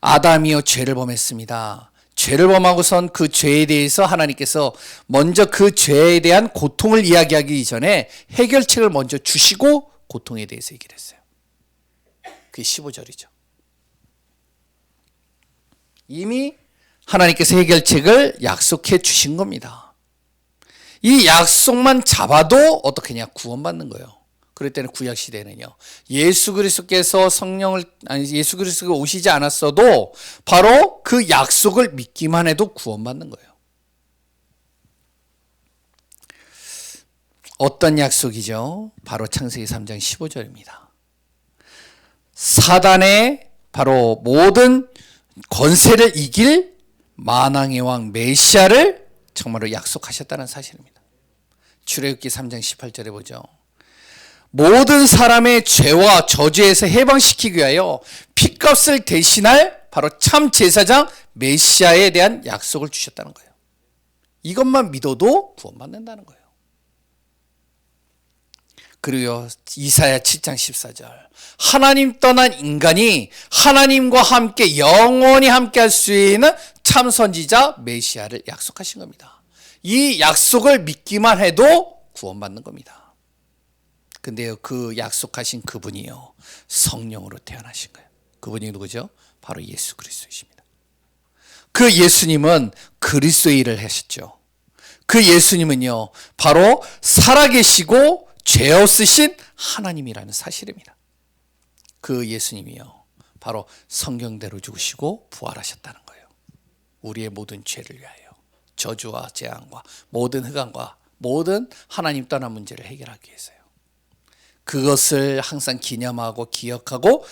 아담이요, 죄를 범했습니다. 죄를 범하고선 그 죄에 대해서 하나님께서 먼저 그 죄에 대한 고통을 이야기하기 전에 해결책을 먼저 주시고 고통에 대해서 얘기를 했어요. 그게 15절이죠. 이미 하나님께서 해결책을 약속해 주신 겁니다. 이 약속만 잡아도 어떻게 하냐? 구원받는 거예요. 그럴 때는 구약 시대는요, 예수 그리스도께서 예수 그리스도가 오시지 않았어도 바로 그 약속을 믿기만 해도 구원받는 거예요. 어떤 약속이죠? 바로 창세기 3장 15절입니다. 사단의 바로 모든 권세를 이길 만왕의 왕 메시아를 정말로 약속하셨다는 사실입니다. 출애굽기 3장 18절에 보죠. 모든 사람의 죄와 저주에서 해방시키기 위하여 핏값을 대신할 바로 참 제사장 메시아에 대한 약속을 주셨다는 거예요. 이것만 믿어도 구원받는다는 거예요. 그리고 이사야 7장 14절, 하나님 떠난 인간이 하나님과 함께 영원히 함께 할 수 있는 참 선지자 메시아를 약속하신 겁니다. 이 약속을 믿기만 해도 구원받는 겁니다. 근데요, 그 약속하신 그분이요, 성령으로 태어나신 거예요. 그분이 누구죠? 바로 예수 그리스도이십니다. 그 예수님은 그리스도의 일을 하셨죠. 그 예수님은요, 바로 살아계시고 죄 없으신 하나님이라는 사실입니다. 그 예수님이요, 바로 성경대로 죽으시고 부활하셨다는 거예요. 우리의 모든 죄를 위하여 저주와 재앙과 모든 흑암과 모든 하나님 떠난 문제를 해결하기 위해서요. 그것을 항상 기념하고 기억하고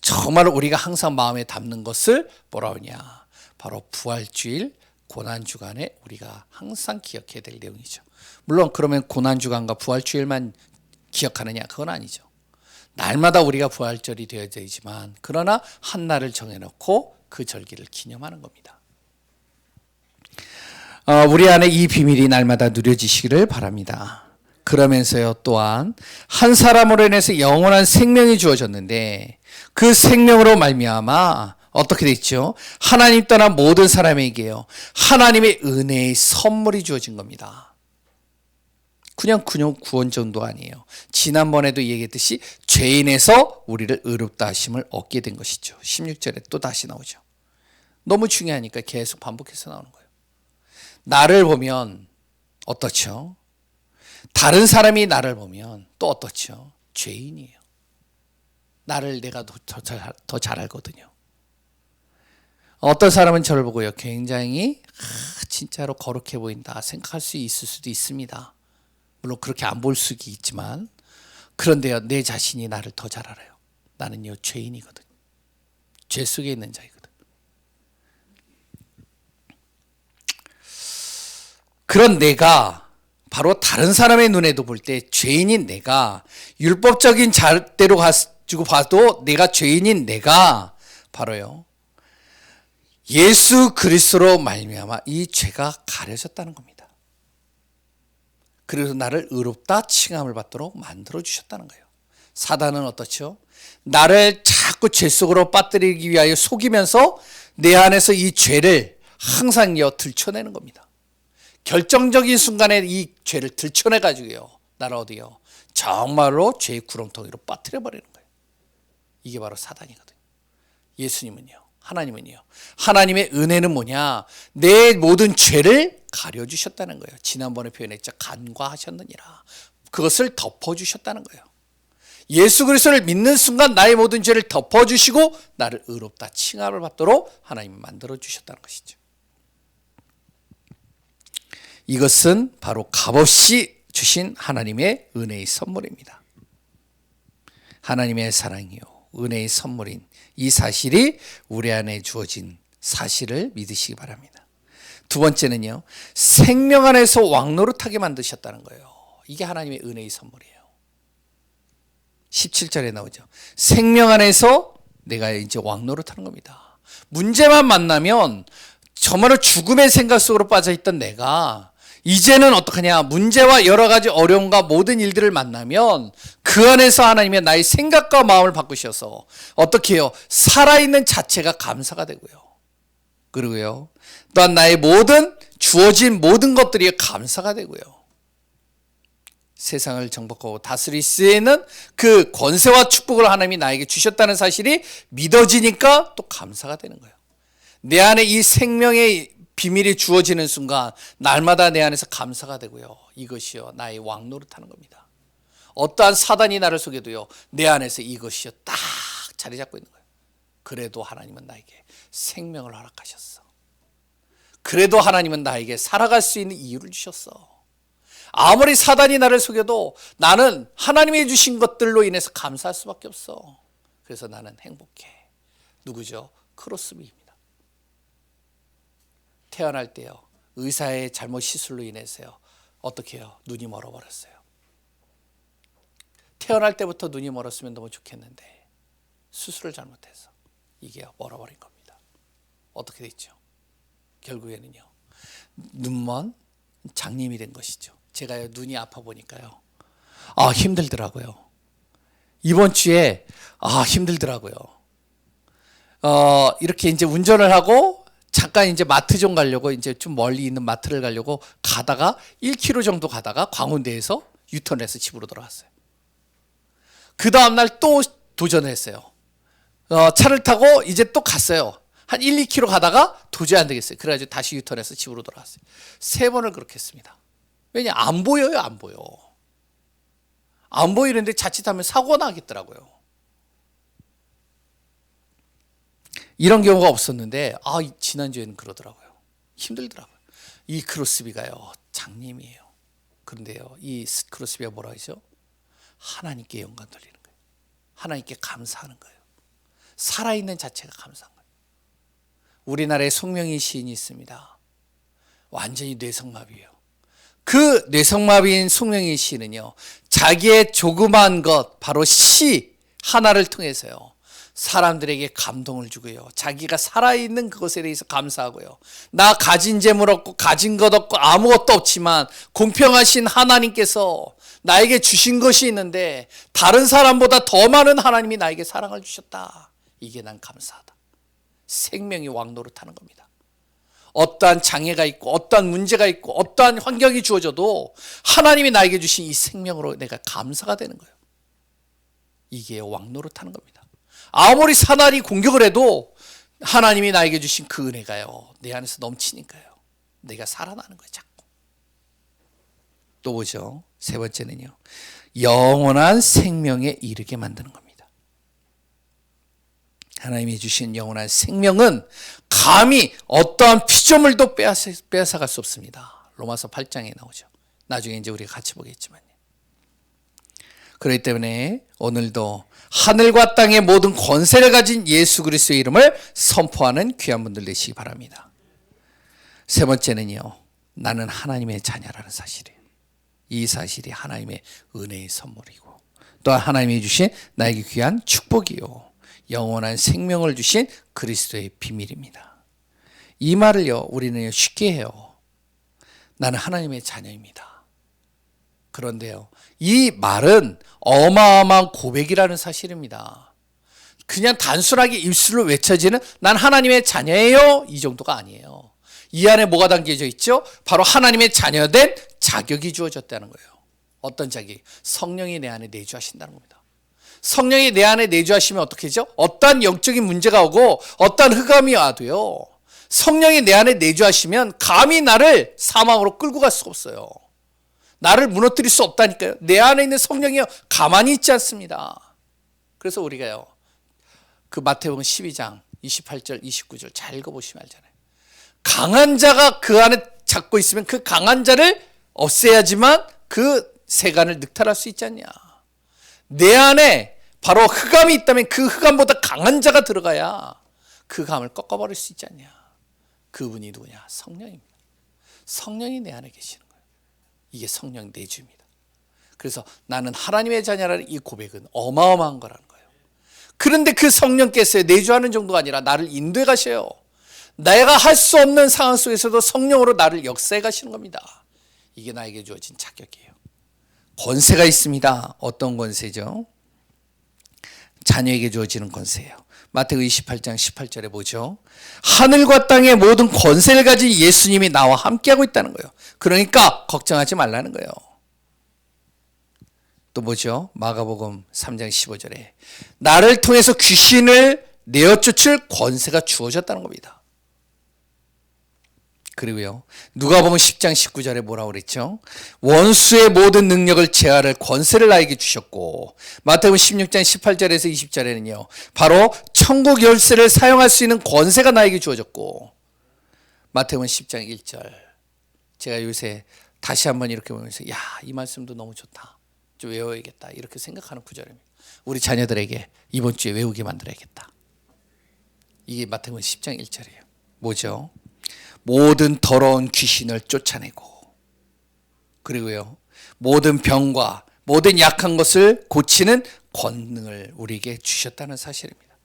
정말 우리가 항상 마음에 담는 것을 뭐라 하냐? 바로 부활주일 고난주간에 우리가 항상 기억해야 될 내용이죠. 물론 그러면 고난주간과 부활주일만 기억하느냐? 그건 아니죠. 날마다 우리가 부활절이 되어야 되지만 그러나 한 날을 정해놓고 그 절기를 기념하는 겁니다. 우리 안에 이 비밀이 날마다 누려지시기를 바랍니다. 그러면서요, 또한 한 사람으로 인해서 영원한 생명이 주어졌는데 그 생명으로 말미암아 어떻게 됐죠? 하나님 떠난 모든 사람에게요, 하나님의 은혜의 선물이 주어진 겁니다. 그냥 구원 정도 아니에요. 지난번에도 얘기했듯이 죄인에서 우리를 의롭다 하심을 얻게 된 것이죠. 16절에 또 다시 나오죠. 너무 중요하니까 계속 반복해서 나오는 거예요. 나를 보면 어떻죠? 다른 사람이 나를 보면 또 어떻죠? 죄인이에요. 나를 내가 더 잘 알거든요. 어떤 사람은 저를 보고요, 굉장히 진짜로 거룩해 보인다 생각할 수 있을 수도 있습니다. 물론 그렇게 안 볼 수도 있지만, 그런데요, 내 자신이 나를 더 잘 알아요. 나는요, 죄인이거든. 죄 속에 있는 자이거든. 그런 내가 바로 다른 사람의 눈에도 볼 때 죄인인 내가, 율법적인 잣대로 가지고 봐도 내가 죄인인 내가 바로요, 예수 그리스도로 말미암아 이 죄가 가려졌다는 겁니다. 그래서 나를 의롭다 칭함을 받도록 만들어 주셨다는 거예요. 사단은 어떻죠? 나를 자꾸 죄 속으로 빠뜨리기 위하여 속이면서 내 안에서 이 죄를 항상 들춰내는 겁니다. 결정적인 순간에 이 죄를 들춰내 가지고요, 나를 어디요, 정말로 죄의 구렁텅이로 빠뜨려 버리는 거예요. 이게 바로 사단이거든요. 예수님은요, 하나님은요, 하나님의 은혜는 뭐냐? 내 모든 죄를 가려주셨다는 거예요. 지난번에 표현했죠. 간과하셨느니라. 그것을 덮어주셨다는 거예요. 예수 그리스도를 믿는 순간 나의 모든 죄를 덮어주시고 나를 의롭다 칭함을 받도록 하나님이 만들어주셨다는 것이죠. 이것은 바로 값없이 주신 하나님의 은혜의 선물입니다. 하나님의 사랑이요, 은혜의 선물인 이 사실이 우리 안에 주어진 사실을 믿으시기 바랍니다. 두 번째는요, 생명 안에서 왕노릇하게 만드셨다는 거예요. 이게 하나님의 은혜의 선물이에요. 17절에 나오죠. 생명 안에서 내가 이제 왕노릇하는 겁니다. 문제만 만나면 정말로 죽음의 생각 속으로 빠져있던 내가 이제는 어떡하냐, 문제와 여러 가지 어려움과 모든 일들을 만나면 그 안에서 하나님의 나의 생각과 마음을 바꾸셔서 어떻게 해요? 살아있는 자체가 감사가 되고요. 그리고요, 또한 나의 모든 주어진 모든 것들이 감사가 되고요. 세상을 정복하고 다스릴 수 있는 그 권세와 축복을 하나님이 나에게 주셨다는 사실이 믿어지니까 또 감사가 되는 거예요. 내 안에 이 생명의 비밀이 주어지는 순간 날마다 내 안에서 감사가 되고요. 이것이요, 나의 왕노릇하는 겁니다. 어떠한 사단이 나를 속여도요, 내 안에서 이것이요 딱 자리 잡고 있는 거예요. 그래도 하나님은 나에게 생명을 허락하셨어. 그래도 하나님은 나에게 살아갈 수 있는 이유를 주셨어. 아무리 사단이 나를 속여도 나는 하나님이 주신 것들로 인해서 감사할 수밖에 없어. 그래서 나는 행복해. 누구죠? 크로스비입니다. 태어날 때요, 의사의 잘못 시술로 인해서요, 어떻게 해요? 눈이 멀어버렸어요. 태어날 때부터 눈이 멀었으면 너무 좋겠는데 수술을 잘못해서 이게 멀어버린 겁니다. 어떻게 됐죠? 결국에는요, 눈먼 장님이 된 것이죠. 제가요, 눈이 아파 보니까요, 힘들더라고요. 이번 주에 힘들더라고요. 이렇게 이제 운전을 하고 잠깐 이제 마트 좀 가려고, 이제 좀 멀리 있는 마트를 가려고 가다가 1km 정도 가다가 광운대에서 유턴해서 집으로 돌아왔어요. 그 다음날 또 도전했어요. 차를 타고 이제 또 갔어요. 한 1, 2km 가다가 도저히 안 되겠어요. 그래가지고 다시 유턴해서 집으로 돌아왔어요. 3번을 그렇게 했습니다. 왜냐? 안 보여요, 안 보여. 안 보이는데 자칫하면 사고가 나겠더라고요. 이런 경우가 없었는데 지난주에는 그러더라고요. 힘들더라고요. 이 크로스비가요, 장님이에요. 그런데요, 이 크로스비가 뭐라 하죠? 하나님께 영광 돌리는 거예요. 하나님께 감사하는 거예요. 살아있는 자체가 감사한 거예요. 우리나라에 송명희 시인이 있습니다. 완전히 뇌성마비예요. 그 뇌성마비인 송명희 시인은요, 자기의 조그만 것, 바로 시 하나를 통해서요, 사람들에게 감동을 주고요, 자기가 살아있는 그것에 대해서 감사하고요, 나 가진 재물 없고 가진 것 없고 아무것도 없지만 공평하신 하나님께서 나에게 주신 것이 있는데 다른 사람보다 더 많은 하나님이 나에게 사랑을 주셨다. 이게 난 감사하다. 생명이 왕노릇하는 겁니다. 어떠한 장애가 있고 어떠한 문제가 있고 어떠한 환경이 주어져도 하나님이 나에게 주신 이 생명으로 내가 감사가 되는 거예요. 이게 왕노릇하는 겁니다. 아무리 사단이 공격을 해도 하나님이 나에게 주신 그 은혜가요, 내 안에서 넘치니까요, 내가 살아나는 거예요. 자꾸. 또 보죠. 세 번째는요, 영원한 생명에 이르게 만드는 겁니다. 하나님이 주신 영원한 생명은 감히 어떠한 피조물도 빼앗아갈 수 없습니다. 로마서 8장에 나오죠. 나중에 이제 우리가 같이 보겠지만요. 그렇기 때문에 오늘도 하늘과 땅의 모든 권세를 가진 예수 그리스도의 이름을 선포하는 귀한 분들 되시기 바랍니다. 세 번째는요, 나는 하나님의 자녀라는 사실이에요. 이 사실이 하나님의 은혜의 선물이고 또한 하나님이 주신 나에게 귀한 축복이요, 영원한 생명을 주신 그리스도의 비밀입니다. 이 말을요, 우리는 쉽게 해요. 나는 하나님의 자녀입니다. 그런데요, 이 말은 어마어마한 고백이라는 사실입니다. 그냥 단순하게 입술로 외쳐지는 난 하나님의 자녀예요, 이 정도가 아니에요. 이 안에 뭐가 담겨져 있죠? 바로 하나님의 자녀된 자격이 주어졌다는 거예요. 어떤 자격? 성령이 내 안에 내주하신다는 겁니다. 성령이 내 안에 내주하시면 어떻게 되죠? 어떠한 영적인 문제가 오고 어떠한 흑암이 와도요, 성령이 내 안에 내주하시면 감히 나를 사망으로 끌고 갈 수가 없어요. 나를 무너뜨릴 수 없다니까요. 내 안에 있는 성령이요, 가만히 있지 않습니다. 그래서 우리가요, 그 마태복음 12장 28절 29절 잘 읽어보시면 알잖아요. 강한 자가 그 안에 잡고 있으면 그 강한 자를 없애야지만 그 세간을 늑탈할 수 있지 않냐. 내 안에 바로 흑암이 있다면 그 흑암보다 강한 자가 들어가야 그 감을 꺾어버릴 수 있지 않냐. 그분이 누구냐? 성령입니다. 성령이 내 안에 계시는 거예요. 이게 성령 내주입니다. 그래서 나는 하나님의 자녀라는 이 고백은 어마어마한 거라는 거예요. 그런데 그 성령께서 내주하는 정도가 아니라 나를 인도해 가셔요. 내가 할 수 없는 상황 속에서도 성령으로 나를 역사해 가시는 겁니다. 이게 나에게 주어진 자격이에요. 권세가 있습니다. 어떤 권세죠? 자녀에게 주어지는 권세예요. 마태복음 28장 18절에 보죠. 하늘과 땅의 모든 권세를 가진 예수님이 나와 함께하고 있다는 거예요. 그러니까 걱정하지 말라는 거예요. 또 뭐죠? 마가복음 3장 15절에 나를 통해서 귀신을 내어 쫓을 권세가 주어졌다는 겁니다. 그리고요, 누가복음 10장 19절에 뭐라고 그랬죠? 원수의 모든 능력을 제어할 권세를 나에게 주셨고, 마태복음 16장 18절에서 20절에는요 바로 천국 열쇠를 사용할 수 있는 권세가 나에게 주어졌고, 마태복음 10장 1절 제가 요새 다시 한번 이렇게 보면서 야, 이 말씀도 너무 좋다, 좀 외워야겠다 이렇게 생각하는 구절입니다. 우리 자녀들에게 이번 주에 외우게 만들어야겠다. 이게 마태복음 10장 1절이에요. 뭐죠? 모든 더러운 귀신을 쫓아내고, 그리고요, 모든 병과 모든 약한 것을 고치는 권능을 우리에게 주셨다는 사실입니다.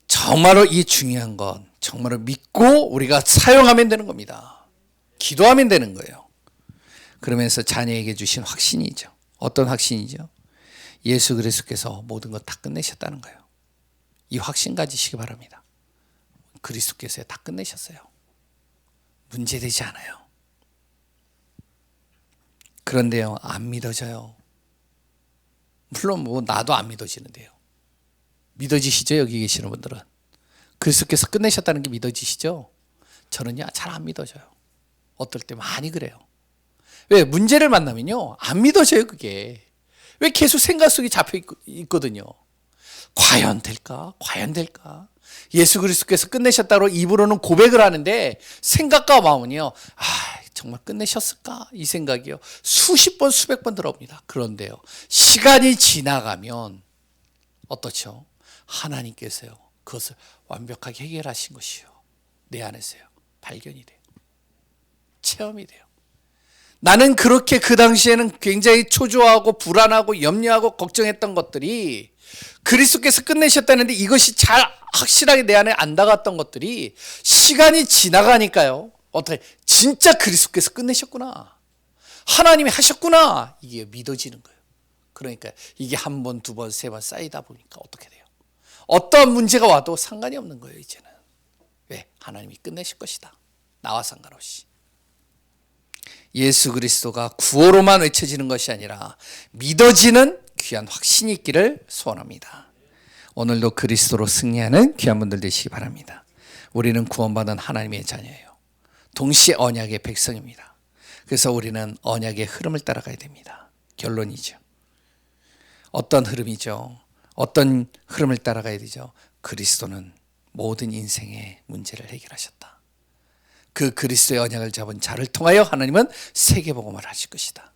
정말로 이 중요한 건 정말로 믿고 우리가 사용하면 되는 겁니다. 기도하면 되는 거예요. 그러면서 자녀에게 주신 확신이죠. 어떤 확신이죠? 예수 그리스도께서 모든 것 다 끝내셨다는 거예요. 이 확신 가지시기 바랍니다. 그리스도께서 다 끝내셨어요. 문제되지 않아요. 그런데요, 안 믿어져요. 물론 뭐 나도 안 믿어지는데요. 믿어지시죠? 여기 계시는 분들은 그리스도께서 끝내셨다는 게 믿어지시죠? 저는요, 잘 안 믿어져요. 어떨 때 많이 그래요. 왜? 문제를 만나면요, 안 믿어져요. 그게 왜? 계속 생각 속에 잡혀 있거든요. 과연 될까? 과연 될까? 예수 그리스도께서 끝내셨다고 입으로는 고백을 하는데 생각과 마음은요, 정말 끝내셨을까? 이 생각이요, 수십 번 수백 번 들어옵니다. 그런데요, 시간이 지나가면 어떻죠? 하나님께서요, 그것을 완벽하게 해결하신 것이요, 내 안에서요 발견이 돼요. 체험이 돼요. 나는 그렇게 그 당시에는 굉장히 초조하고 불안하고 염려하고 걱정했던 것들이 그리스도께서 끝내셨다는데 이것이 잘 확실하게 내 안에 안 닿았던 것들이 시간이 지나가니까요, 어떻게 진짜 그리스도께서 끝내셨구나, 하나님이 하셨구나, 이게 믿어지는 거예요. 그러니까 이게 한 번, 두 번, 세 번 쌓이다 보니까 어떻게 돼요? 어떠한 문제가 와도 상관이 없는 거예요. 이제는 왜? 하나님이 끝내실 것이다, 나와 상관없이. 예수 그리스도가 구호로만 외쳐지는 것이 아니라 믿어지는 귀한 확신이 있기를 소원합니다. 오늘도 그리스도로 승리하는 귀한 분들 되시기 바랍니다. 우리는 구원받은 하나님의 자녀예요. 동시에 언약의 백성입니다. 그래서 우리는 언약의 흐름을 따라가야 됩니다. 결론이죠. 어떤 흐름이죠? 어떤 흐름을 따라가야 되죠? 그리스도는 모든 인생의 문제를 해결하셨다. 그 그리스도의 언약을 잡은 자를 통하여 하나님은 세계복음을 하실 것이다.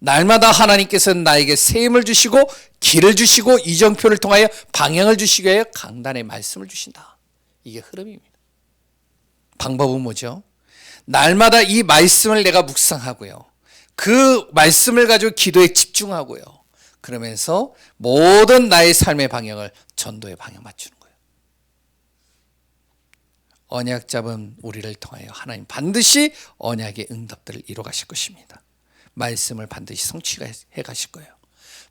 날마다 하나님께서는 나에게 새 힘을 주시고 길을 주시고 이정표를 통하여 방향을 주시기 위하여 강단의 말씀을 주신다. 이게 흐름입니다. 방법은 뭐죠? 날마다 이 말씀을 내가 묵상하고요, 그 말씀을 가지고 기도에 집중하고요, 그러면서 모든 나의 삶의 방향을 전도의 방향 맞추는 거예요. 언약 잡은 우리를 통하여 하나님 반드시 언약의 응답들을 이루어 가실 것입니다. 말씀을 반드시 성취해 가실 거예요.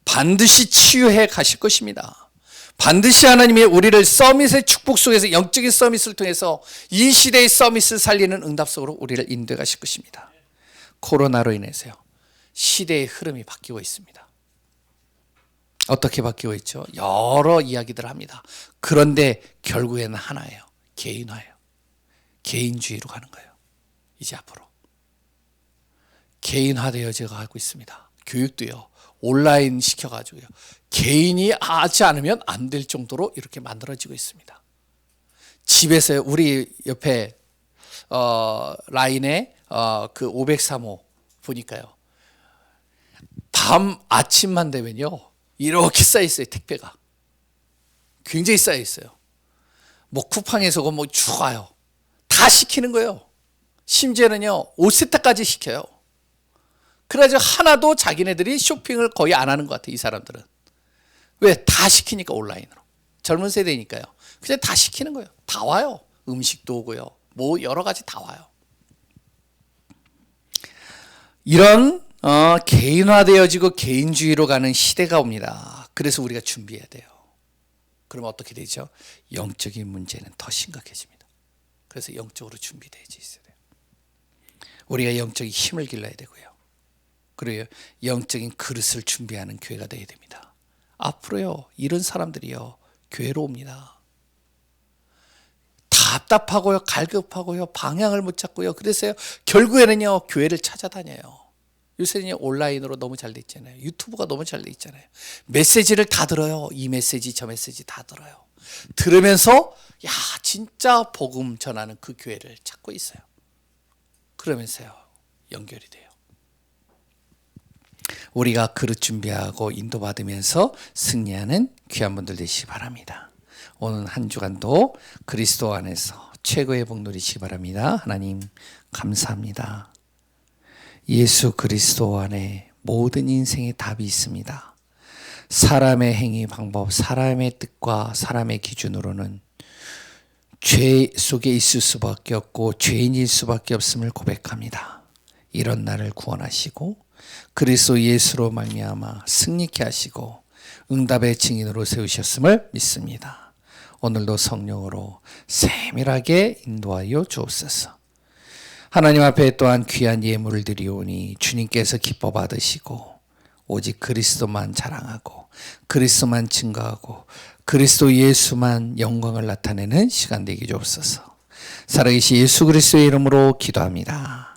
반드시 치유해 가실 것입니다. 반드시 하나님이 우리를 서밋의 축복 속에서, 영적인 서밋을 통해서 이 시대의 서밋을 살리는 응답 속으로 우리를 인도해 가실 것입니다. 코로나로 인해서요, 시대의 흐름이 바뀌고 있습니다. 어떻게 바뀌고 있죠? 여러 이야기들을 합니다. 그런데 결국에는 하나예요. 개인화예요. 개인주의로 가는 거예요. 이제 앞으로. 개인화되어져 가고 있습니다. 교육도요. 온라인 시켜가지고요. 개인이 하지 않으면 안 될 정도로 이렇게 만들어지고 있습니다. 집에서 우리 옆에 라인에 그 503호 보니까요. 밤 아침만 되면요. 이렇게 쌓여 있어요. 택배가. 굉장히 쌓여 있어요. 뭐 쿠팡에서 뭐 쭉 와요. 다 시키는 거예요. 심지어는요. 5세트까지 시켜요. 그래가지고 하나도 자기네들이 쇼핑을 거의 안 하는 것 같아요. 이 사람들은. 왜? 다 시키니까 온라인으로. 젊은 세대니까요. 그냥 다 시키는 거예요. 다 와요. 음식도 오고요. 뭐 여러 가지 다 와요. 이런 개인화되어지고 개인주의로 가는 시대가 옵니다. 그래서 우리가 준비해야 돼요. 그러면 어떻게 되죠? 영적인 문제는 더 심각해집니다. 그래서 영적으로 준비되어 있어야 돼요. 우리가 영적인 힘을 길러야 되고요. 그리고 영적인 그릇을 준비하는 교회가 되어야 됩니다. 앞으로요, 이런 사람들이요, 교회로 옵니다. 답답하고요, 갈급하고요, 방향을 못 잡고요. 그래서요, 결국에는요, 교회를 찾아다녀요. 요새는 온라인으로 너무 잘 돼 있잖아요. 유튜브가 너무 잘 돼 있잖아요. 메시지를 다 들어요. 이 메시지, 저 메시지 다 들어요. 들으면서, 야, 진짜 복음 전하는 그 교회를 찾고 있어요. 그러면서요, 연결이 돼요. 우리가 그릇 준비하고 인도받으면서 승리하는 귀한 분들 되시기 바랍니다. 오늘 한 주간도 그리스도 안에서 최고의 복 누리시기 바랍니다. 하나님 감사합니다. 예수 그리스도 안에 모든 인생의 답이 있습니다. 사람의 행위 방법, 사람의 뜻과 사람의 기준으로는 죄 속에 있을 수밖에 없고 죄인일 수밖에 없음을 고백합니다. 이런 나를 구원하시고 그리스도 예수로 말미암아 승리케 하시고 응답의 증인으로 세우셨음을 믿습니다. 오늘도 성령으로 세밀하게 인도하여 주옵소서. 하나님 앞에 또한 귀한 예물을 드리오니 주님께서 기뻐 받으시고 오직 그리스도만 자랑하고 그리스도만 증거하고 그리스도 예수만 영광을 나타내는 시간 되게 주옵소서. 살아계신 예수 그리스도의 이름으로 기도합니다.